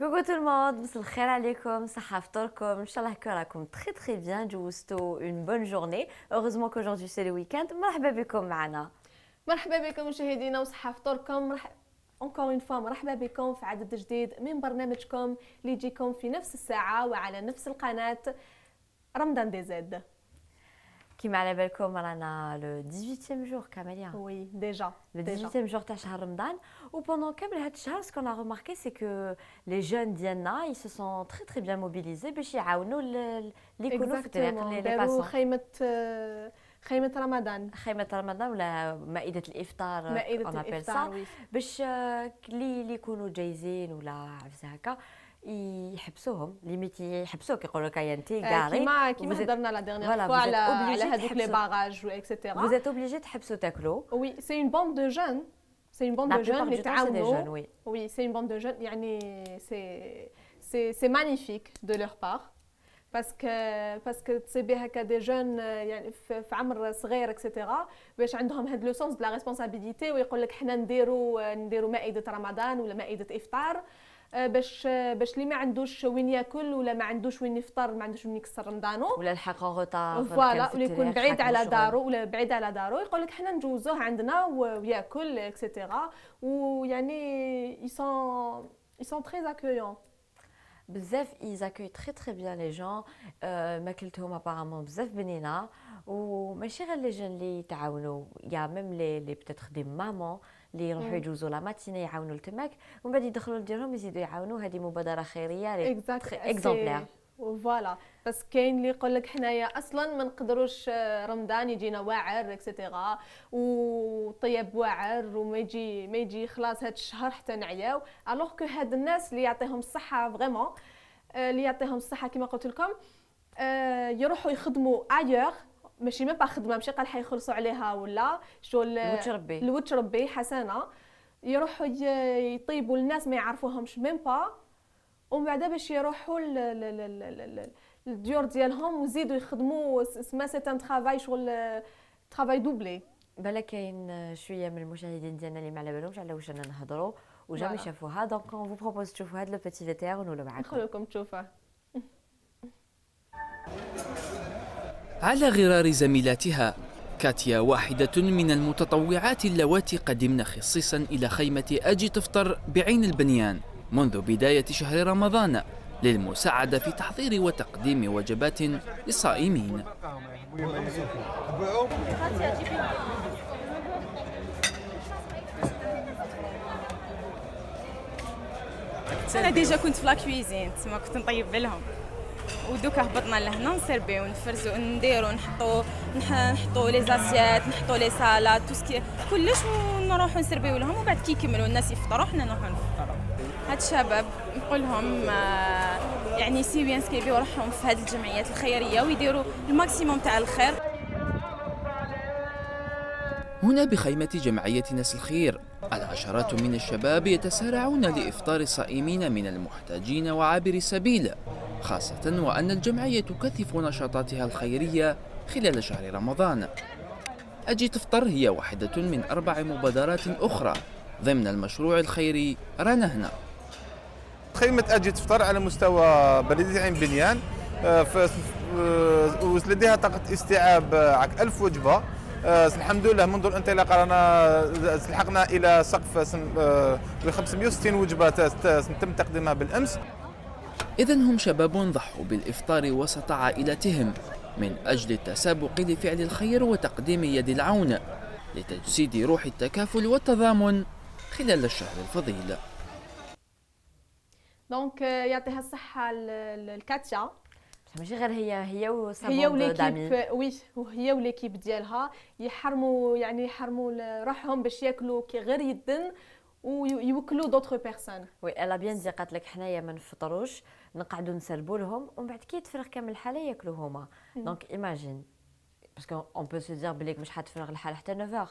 Coucou tout le monde, مساء الخير عليكم, صحة فطوركم, Inch'Allah que راكم très bien, جوزتوا une bonne journée. Heureusement qu'aujourd'hui c'est le week-end. مرحبا بكم معنا. مرحبا بكم مشاهدينا وصحة فطوركم. encore une fois مرحبا بكم في عدد جديد من برنامجكم اللي يجيكم في نفس الساعة وعلى نفس القناة رمضان دي زد. كيما على بالكم رانا le 18e jour Camélia. Oui, déjà. Le 18e jour تاع شهر رمضان. Ou pendant كامل هاد الشهر ce qu'on a remarqué c'est que les jeunes ديالنا ils se sont très bien mobilisés باش يعاونوا اللي يكونوا في الطريق اللي داروا باسون. خيمة رمضان. خيمة رمضان ولا مائدة الإفطار. مائدة الإفطار وي. باش اللي يكونوا جايزين ولا عفسه هكا يحبسوهم ليميتي يحبسوك يقولوا لك انت كاري كيما هضرنا لا ديرنيير فوا على هذوك لي باراج و اكسيتيرا. vous êtes obligé تحبسوا تاكلوا. وي سي اون بوند دو جون اللي تعاونوا. وي سي اون بوند دو جون يعني سي مانيفيك دو لور بار باسكو تصيبي هكا دي جون يعني في عمر صغير اكسيتيرا باش عندهم هاد لو سونس دو لا ريسبونسابيلتي ويقول لك حنا نديروا مائده رمضان ولا مائده افطار باش اللي ما عندوش وين ياكل ولا ما عندوش وين يفطر ما عندوش وين يكسر رمضانو ولا الحق غوطار فوالا ولا يكون بعيد على دارو ولا بعيد على دارو يقول لك حنا نجوزوه عندنا وياكل اكسيتيرا ويعني ils sont très accueillants. بزاف ils accueillent très bien les gens. ماكلتهم apparemment بزاف بنينه وماشي غير لي جون اللي يتعاونوا يا ميم لي بتاتر دي مامون اللي يروحوا يجوزوا لا ماتيني يعاونوا التماك ومن بعد يدخلوا لديرهم يزيدوا يعاونوا. هذه مبادره خيريه اكزومبلير. فوالا بس كاين اللي يقول لك حنايا اصلا ما نقدروش رمضان يجينا واعر اكسيتيرا وطيب واعر وما يجي خلاص هذا الشهر حتى نعياو الوغ كو هاد الناس اللي يعطيهم الصحه فريمون اللي يعطيهم الصحه كما قلت لكم يروحوا يخدموا ايور ماشي ما با خدمه ماشي قال حيخلصوا عليها ولا شغل الوتش ربي حسنه يروحوا يطيبوا الناس ما يعرفوهمش ميم با ومن بعد باش يروحوا الديور ديالهم ويزيدوا يخدموا سما سي ان ترافاي شغل ترافاي دوبلي. بالك كاين شويه من المشاهدين ديالنا اللي ما على بالهمش على واش انا نهضروا وجامي شافوها دونك اون فو بروبوز تشوفوا هذا لو بيتي فيتير ونولوا معاكم. نخلو لكم تشوفوه. على غرار زميلاتها كاتيا واحدة من المتطوعات اللواتي قدمن خصيصا إلى خيمة أجي تفطر بعين البنيان منذ بداية شهر رمضان للمساعدة في تحضير وتقديم وجبات للصائمين. أنا ديجا كنت في لا كويزين تما كنت نطيب لهم ودوكا هبطنا لهنا نسربيو ونفرزو نديرو نحطو لي زاسيات نحطو لي سالاد توسكي كلش ونروحو نسربيو لهم وبعد كي يكملوا الناس يفطروا حنا نروحو نفطروا. هاد الشباب نقول لهم يعني سي بيان سكيبيو روحهم في هاد الجمعيات الخيريه ويديروا الماكسيموم تاع الخير. هنا بخيمة جمعية نسل الخير العشرات من الشباب يتسارعون لإفطار الصائمين من المحتاجين وعابر السبيل خاصة وأن الجمعية تكثف نشاطاتها الخيرية خلال شهر رمضان. أجي تفطر هي واحدة من 4 مبادرات أخرى ضمن المشروع الخيري رانا هنا. خيمة أجي تفطر على مستوى بلدية عين بنيان لديها طاقة استيعاب 1000 وجبة. الحمد لله منذ الانطلاقه رانا لحقنا الى سقف 560 وجبه تم تقديمها بالامس. اذا هم شباب ضحوا بالافطار وسط عائلتهم من اجل التسابق لفعل الخير وتقديم يد العون لتجسيد روح التكافل والتضامن خلال الشهر الفضيل. دونك يعطيها الصحه الكاتيا ماشي غير هي وليكيب وي وهي وليكيب ديالها يحرموا روحهم باش ياكلوا كي غير يدن ويوكلوا دوطخ بيرسون. وي الا بيان دي قالت لك حنايا ما نفطروش نقعدوا نسربوا لهم ومن بعد كي تفرغ كامل الحاله ياكلوا هما. دونك ايماجين باسكو اون بو سو دير بليك مش حتفرغ الحاله حتى 9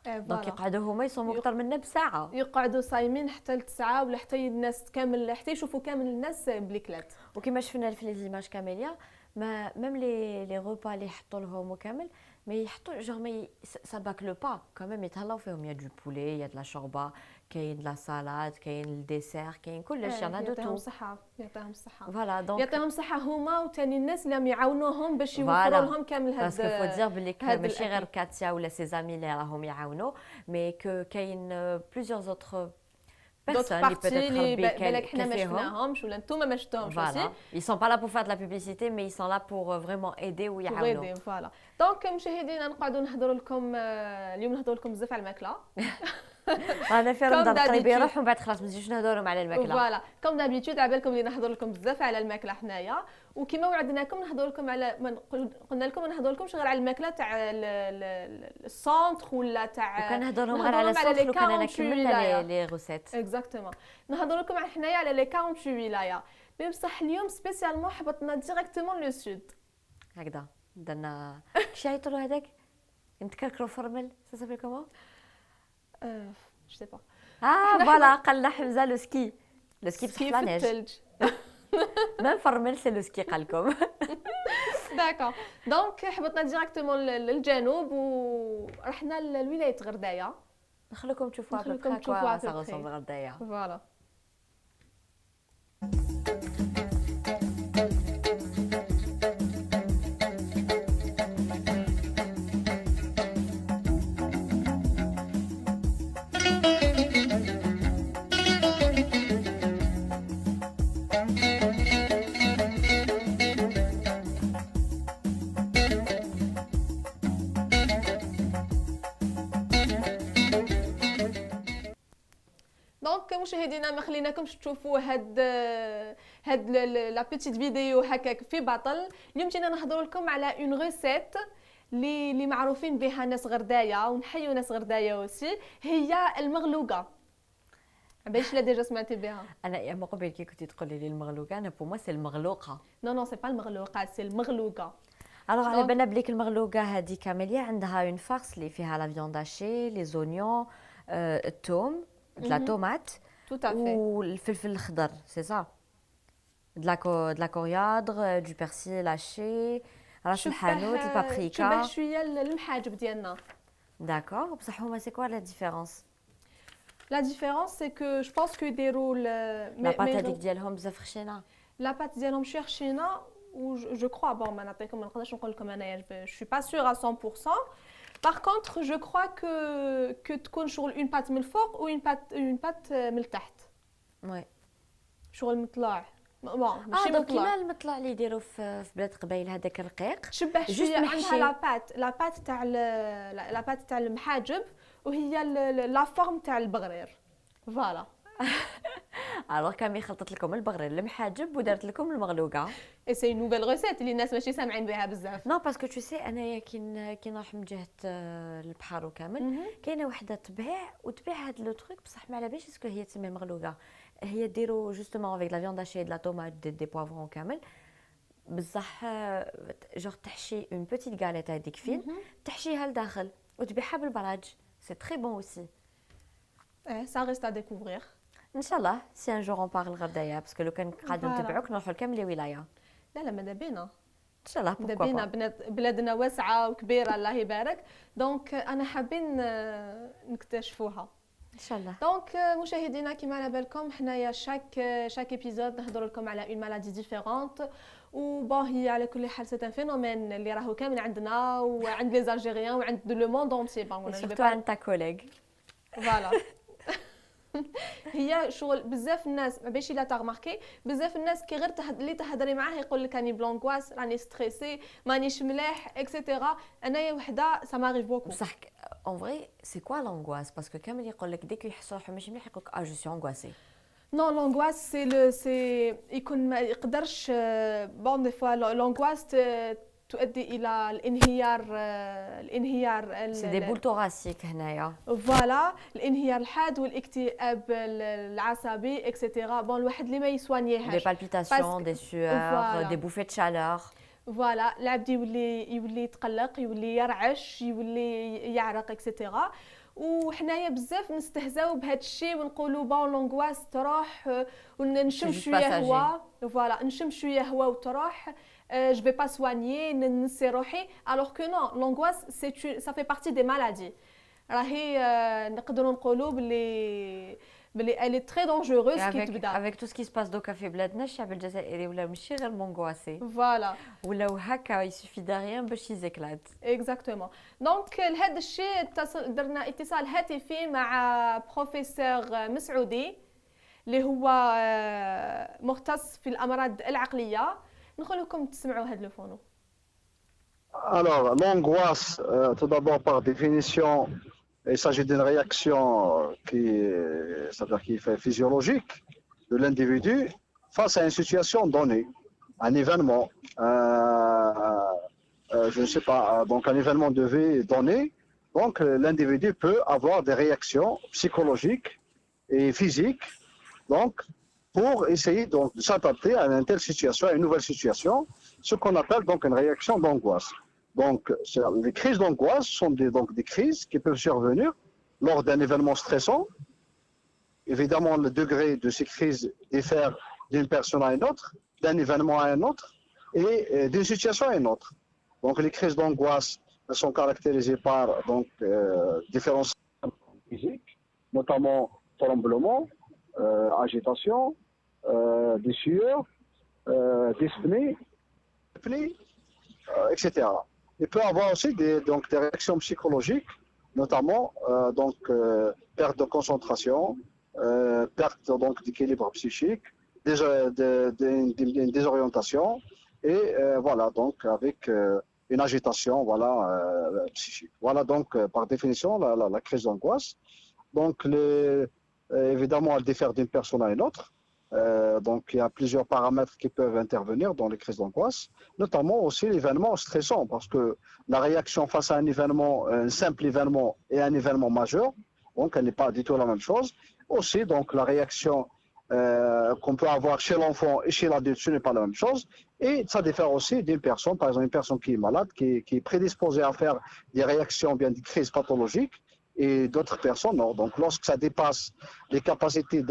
دونك يقعدوا هما يصوموا اكثر منا بساعه يقعدوا صايمين حتى ل9 ولا حتى الناس كامل حتى يشوفوا كامل الناس بليكلات. وكما شفنا في لي زيماج كاميليا ما ميم لي غوبا اللي يحطوا لهم وكامل Mais يحطوا genre mais ça bâcle pas quand même يتهلاو فيهم. Il y a du poulet, il y a de la shorba, كاين de la salade, كاين الديسير، كاين كلش يعني دو يعطيهم تو. الصحة، يعطيهم الصحة. Voilà donc يعطيهم الصحة هما وثاني الناس اللي راهم يعاونوهم باش يوفروا فوالا لهم كامل هاد باسكو فو دير بلي هاد ماشي غير الأكل. كاتيا ولا سي زامي اللي راهم يعاونوا، مي كو كاين بليزيور اوتر دوت بيرسون اللي بارتي بيتيتر اللي ربي بالك حنا ما كافيهم. شفناهمش ولا نتوما ما شفتوهمش Voilà, aussi. ils sont pas là pour faire de la publicité mais ils sont là pour vraiment aider ويعاونوا. غيدي فوالا. دونك مشاهدينا نقعدوا نهضروا لكم اليوم نهضروا لكم بزاف على الماكله. انا في رمضان قريب d'habitude. يروح ومن بعد خلاص ما نزيدوش نهضروا على الماكله. فوالا كوم دابيتود على بالكم اللي نهضر لكم بزاف على الماكله حنايا، وكما وعدناكم نهضر لكم على قلنا لكم ما نهضر لكمش غير على الماكله تاع السونتر ولا تاع وكان نهضرهم غير على الصوت وكان انا كملنا لي غوسيت. اكزاكتومون. نهضر لكم حنايا على لي 48 ولايه، مي بصح اليوم سبيسيالمون حبطنا ديريكتومون لو سود. هكذا درنا كش يعيطوا له هذاك نتكركروا فرمل سا سابيل كومون جو سي با. فوالا قال لنا حمزه لو سكي بصح سكي لا في نيج الثلج. ميم فرمل سي لو سكي قال لكم. داكور. دونك حبطنا ديريكتومون للجنوب ورحنا لولايه غردايه. نخليكم تشوفوا نخليكم à peu près تشوفوا quoi à peu ça près. ressemble غردايه. فوالا. دونك مشاهدينا ما خليناكمش تشوفوا هاد لا بيتيت فيديو هكاك في بطل. اليوم جينا نهضروا لكم على اون ريسيت اللي معروفين بها ناس غردايه ونحيوا ناس غردايه اوسي، هي المغلوقه. باش لا ديجا سمعتي بها؟ انا يا ما قبل كي كنتي تقولي لي المغلوقه انا بو موا سي المغلوقه. نو سي با المغلوقه سي المغلوقه. الوغ على بالنا بليك المغلوقه هذه كامليه عندها اون فارس اللي فيها لا فيوند هاشي، لي زونيون، الثوم، لا تومات تو تافي والفلفل الخضر سي سا، de la coriandre, du persil haché، راس الحانوت، البابريكا. شبه شويه المحاجب ديالنا. داكور بصح هما سي كوا لا ديفيرونس؟ لا ديفيرونس سي كو جو بونس كو يديروا لا بات هذيك ديالهم بزاف خشينه. لا بات ديالهم شويه خشينه و جو كخوا بون ما نعطيكم ما نقدرش نقول لكم انايا جو سوي با سور 100%. باغ كونطخ جو كخوا كو تكون شغل اون بات من الفوق و اون بات من التحت. وي شغل مطلع بون ماشي دونك مطلع. كيما المطلع اللي يديروا في بلاد قبايل هذاك الرقيق شبه جوست شويه محشي. عندها لا بات تاع المحاجب وهي لا فورم تاع البغرير. فوالا. الوغ كان يخلطت لكم البغرير المحاجب ودارت لكم المغلوقه. اي سي نوفيل ريسيت اللي الناس ماشي سامعين بها بزاف. نو باسكو تو سي انايا كي نروح من جهه البحر وكامل كاينه وحده تبيع هاد لو تروك بصح ما على باليش اسكو هي تسمى مغلوقه. هي ديروا جوستومون افيك لا فيوند هاشي د لا طوماط دي بوافرون كامل بصح جوغ تحشي اون بوتيت غاليت هذيك فين تحشيها لداخل وتبيعها بالبراج. سي تري بون اوسي. سا ريست ا ديكوفرير ان شاء الله سي ان جور اون بارل غردايا باسكو لو كان قاعدين فوالا. نتبعوك نروحوا لكامل لي ولايه. لا ماذا بينا ان شاء الله ماذا بوركوا بينا بلادنا واسعه وكبيره الله يبارك. دونك انا حابين نكتشفوها. ان شاء الله. دونك مشاهدينا كيما على بالكم حنايا شاك ايبيزود نهضروا لكم على اون مالادي ديفيرونت وبون هي على كل حال سي ان فينومين اللي راهو كامل عندنا وعند لي زالجيريان وعند لو موند اونتي بون سورتو عند تا كوليغ. فوالا. هي شغل بزاف الناس ما باش لا تغماركي بزاف الناس كي غير اللي تهضري معاه يقول لك راني بلونغواس راني ستريسي مانيش مليح اكسيتيرا. انايا وحده سا ماريف بوكو. بصح اون فري سي كوا لونغواس باسكو كامل يقول لك ديك يحسوا روحهم ماشي مليح يقول لك جو سي انغواسي. نو لونغواس سي يكون ما يقدرش بون دي فوا لونغواس تؤدي الى الانهيار سي دي بول توراسيك هنايا. فوالا الانهيار الحاد والاكتئاب العصبي اكسيتيرا. بون الواحد اللي ما يسوانيهاش دي بالبيتاسيون دي سوور دي بوفي دو شالور. فوالا العبد يولي يتقلق يولي يرعش يولي يعرق اكسيتيرا. وحنايا بزاف نستهزاو بهذا الشيء ونقولوا بون لونغواس تروح ونشم شويه هواء. فوالا نشم شويه هواء وتروح. je vais pas soigner ننسي روحي alors que non l'angoisse ça fait partie des maladies راهي نقدروا نقولوا باللي elle est très dangereuse كي تبدا avec tout ce qui se passe دوكا في بلادنا الشعب الجزائري ولا ماشي غير مونغواسي فوالا ولاو هكا il suffit de rien باش يزكلات اكزاكتومون دونك لهذا الشيء درنا اتصال هاتفي مع بروفيسور مسعودي اللي هو مختص في الامراض العقليه نقول لكم تسمعوا هذا الفونو. Alors, l'angoisse, tout d'abord par définition, il s'agit d'une réaction c'est-à-dire qui est physiologique de l'individu face à une situation donnée, un événement, je ne sais pas, donc un événement de vie donné. Donc, l'individu peut avoir des réactions psychologiques et physiques, donc, pour essayer donc, de s'adapter à une telle situation, à une nouvelle situation, ce qu'on appelle donc une réaction d'angoisse. Donc, les crises d'angoisse sont donc des crises qui peuvent survenir lors d'un événement stressant. Évidemment, le degré de ces crises diffère d'une personne à une autre, d'un événement à un autre et d'une situation à une autre. Donc, les crises d'angoisse sont caractérisées par donc, différents symptômes physiques, notamment tremblements, agitation, des sueurs, dyspnée, etc. Il peut y avoir aussi donc, des réactions psychologiques, notamment perte de concentration, perte d'équilibre psychique, une désorientation et voilà donc avec une agitation voilà psychique. Voilà donc par définition la crise d'angoisse. Donc évidemment elle diffère d'une personne à une autre. Donc il y a plusieurs paramètres qui peuvent intervenir dans les crises d'angoisse, notamment aussi l'événement stressant, parce que la réaction face à un événement, un simple événement et un événement majeur, donc elle n'est pas du tout la même chose. Aussi donc la réaction qu'on peut avoir chez l'enfant et chez l'adulte, ce n'est pas la même chose. Et ça diffère aussi d'une personne, par exemple une personne qui est malade, qui est prédisposée à faire des réactions, bien des crises pathologiques, et d'autres personnes, non. Donc lorsque ça dépasse les capacités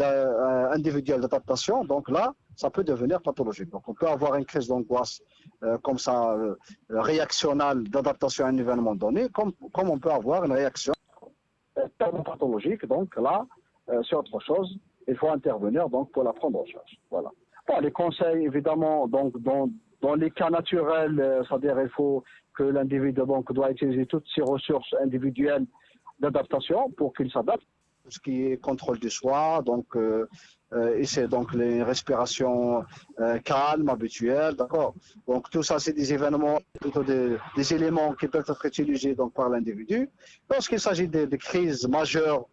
individuelles d'adaptation, donc là, ça peut devenir pathologique. Donc on peut avoir une crise d'angoisse comme ça, réactionnelle d'adaptation à un événement donné, comme on peut avoir une réaction pathologique. Donc là, c'est autre chose. Il faut intervenir donc, pour la prendre en charge. Voilà. Bon, les conseils, évidemment, donc, dans les cas naturels, c'est-à-dire il faut que l'individu doit utiliser toutes ses ressources individuelles d'adaptation pour qu'il s'adapte. Tout ce qui est contrôle du soi, donc et c'est donc les respirations calmes, habituelles, d'accord. Donc tout ça, c'est des événements, plutôt des éléments qui peuvent être utilisés donc par l'individu. Lorsqu'il s'agit de crises majeures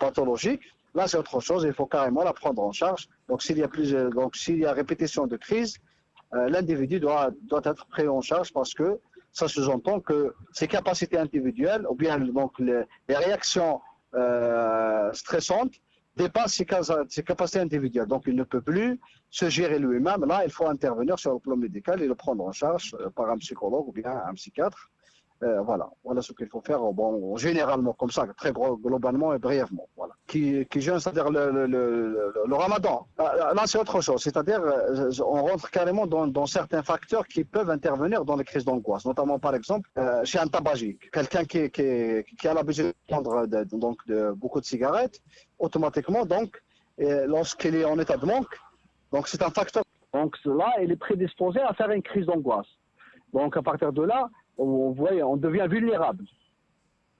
pathologiques, là c'est autre chose. Il faut carrément la prendre en charge. Donc s'il y a répétition de crises, l'individu doit être pris en charge parce que ça sous-entend que ses capacités individuelles ou bien donc les réactions stressantes dépassent ses capacités individuelles. Donc il ne peut plus se gérer lui-même. Là, il faut intervenir sur le plan médical et le prendre en charge par un psychologue ou bien un psychiatre. Voilà ce qu'il faut faire généralement comme ça, très globalement et brièvement. Voilà. Qui jeûne, c'est-à-dire le ramadan. Là, c'est autre chose. C'est-à-dire, on rentre carrément dans certains facteurs qui peuvent intervenir dans les crises d'angoisse, notamment par exemple chez un tabagique. Quelqu'un qui a l'habitude de prendre beaucoup de cigarettes, automatiquement, donc, lorsqu'il est en état de manque, donc c'est un facteur. Donc là, il est prédisposé à faire une crise d'angoisse. Donc à partir de là, vous voyez, on devient vulnérable.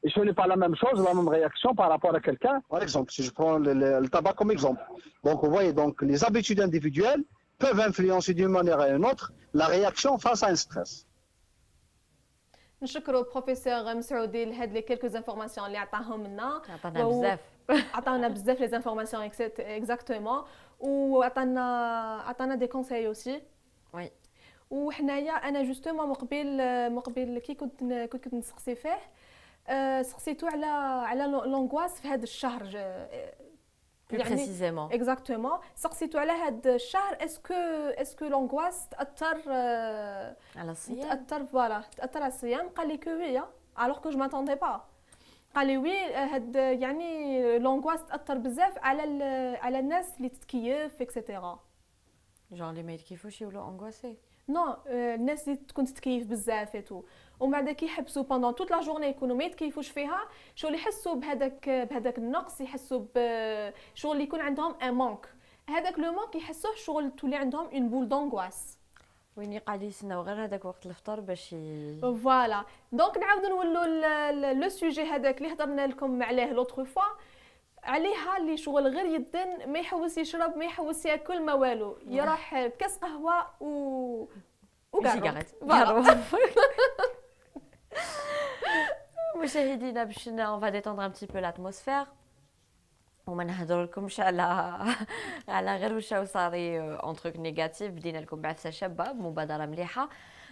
Et ce n'est pas la même chose, la même réaction par rapport à quelqu'un. Par exemple, si je prends le tabac comme exemple. Donc vous voyez, donc, les habitudes individuelles peuvent influencer d'une manière à une autre la réaction face à un stress. نشكروا بروفيسور مسعودي لهاد لي كيلكو انفورماسيون اللي عطاهم لنا عطانا بزاف عطانا بزاف لي انفورماسيون اكزاكتومون وعطانا دي كونساي اوسي وي وحنايا انا جوستومون مقبل كي كنت نسقسي فيه سقسيتو على لونغواس في هذا الشهر بلو بريسيزيمون اكزاكتومون سقسيتو على هذا الشهر اسكو لونغواس تاثر على الصيام تاثر على الصيام قال لي كو وي الوغ كو جو ماتوندي با قال لي وي هاد يعني لونغواس تاثر بزاف على الناس اللي تتكيف اكسيتيرا جون اللي ما يتكيفوش يولوا انغواسي نو الناس اللي تكون تتكيف بزاف ايتو ومن بعد كيحبسوا بوندون توت لا جورني يكونوا ما يتكيفوش فيها شغل يحسوا بهذاك النقص يحسوا بشغل يكون عندهم ان مونك هذاك لو مونك يحسوه شغل تولي عندهم اون بول دونغواس وين يقعدوا يستناو غير هذاك وقت الفطور باش فوالا دونك نعاودوا نولوا لو سوجي هذاك اللي هضرنا لكم عليه لوطخ فوا عليها اللي شغل غير يدن ما يحوس يشرب ما يحوس ياكل ما والو يروح كاس قهوه وقاعد مشاهدينا باش on va détendre un petit peu l'atmosphère وما نهضر لكمش على غير واش صاري اون تروك نيجاتيف بدينا لكم بعثه شابه بمبادره مليحه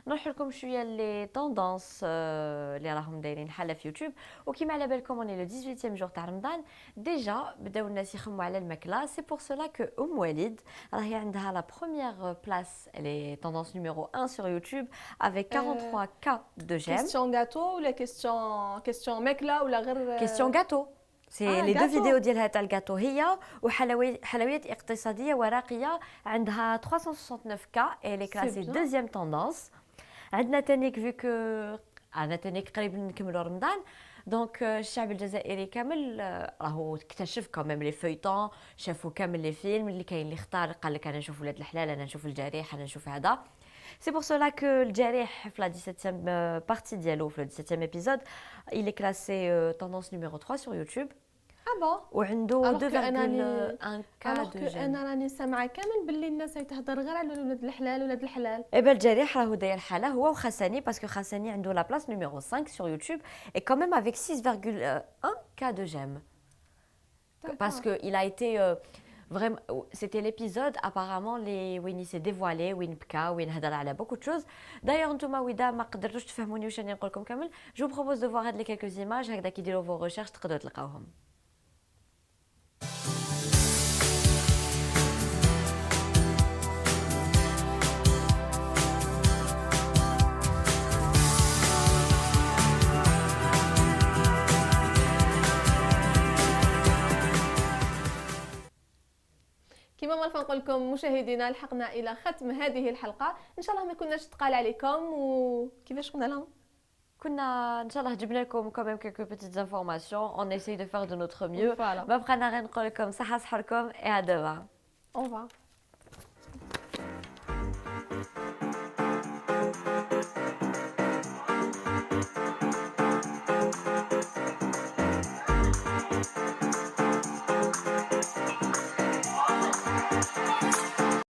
نروح لكم شويه لي طوندونس اللي راهم دايرين حاله في يوتيوب وكيما على بالكم اوني لو 18 جور تاع رمضان ديجا بداو الناس يخموا على الماكله سي بور سولا كو وليد راهي عندها لا بروميير بلاس لي طوندونس نيميرو 1 sur يوتيوب avec 43k de j'aime كيستيون غاتو ولا كيستيون ماكله ولا غير كيستيون غاتو سي لي دو فيديو ديالها تاع الكاطو هي وحلويات اقتصاديه وراقيه عندها 369k اي لي كلاسي دوزيام طوندونس عندنا تانيك فيو كو انا تانيك قريب نكملوا رمضان دونك الشعب الجزائري كامل راهو اكتشف كامل لي فيطون شافوا كامل لي فيلم اللي كاين اللي اختار قال لك انا نشوف ولاد الحلال انا نشوف الجريح انا نشوف هذا سي بور سولا كو الجريح في لا 17 بارتي ديالو في لا 17 ايبيزود il est classé tendance numéro 3 sur YouTube بون وعنده 2.1 كا دو جيم انا راني سامعه كامل باللي الناس تهضر غير على ولاد الحلال ولاد الحلال ايبا الجريح راهو داير حاله هو وخساني باسكو خساني عنده لا بلاس نيميرو 5 sur YouTube et quand même avec 6.1 cas de j'aime parce que il a été vraiment c'était l'épisode apparemment les وين il s'est dévoilé وين بكى وين هضر على beaucoup de choses d'ailleurs نتوما ودا ما قدرتوش تفهموني واش راني نقول لكم كامل جو بروبوز دو فوار هاد لي quelques images هكذا كي ديروا فو ريشيرش تقدروا تلقاوهم كما مرة نقول لكم مشاهدينا لحقنا الى ختم هذه الحلقه ان شاء الله ما كناش ثقال عليكم وكيفاش قلنا لهم كنا ان شاء الله جبنا لكم كوميم quelques petites informations on essaye de faire de notre mieux ما بقينا غير نقول لكم صحه صحتكم et à demain au revoir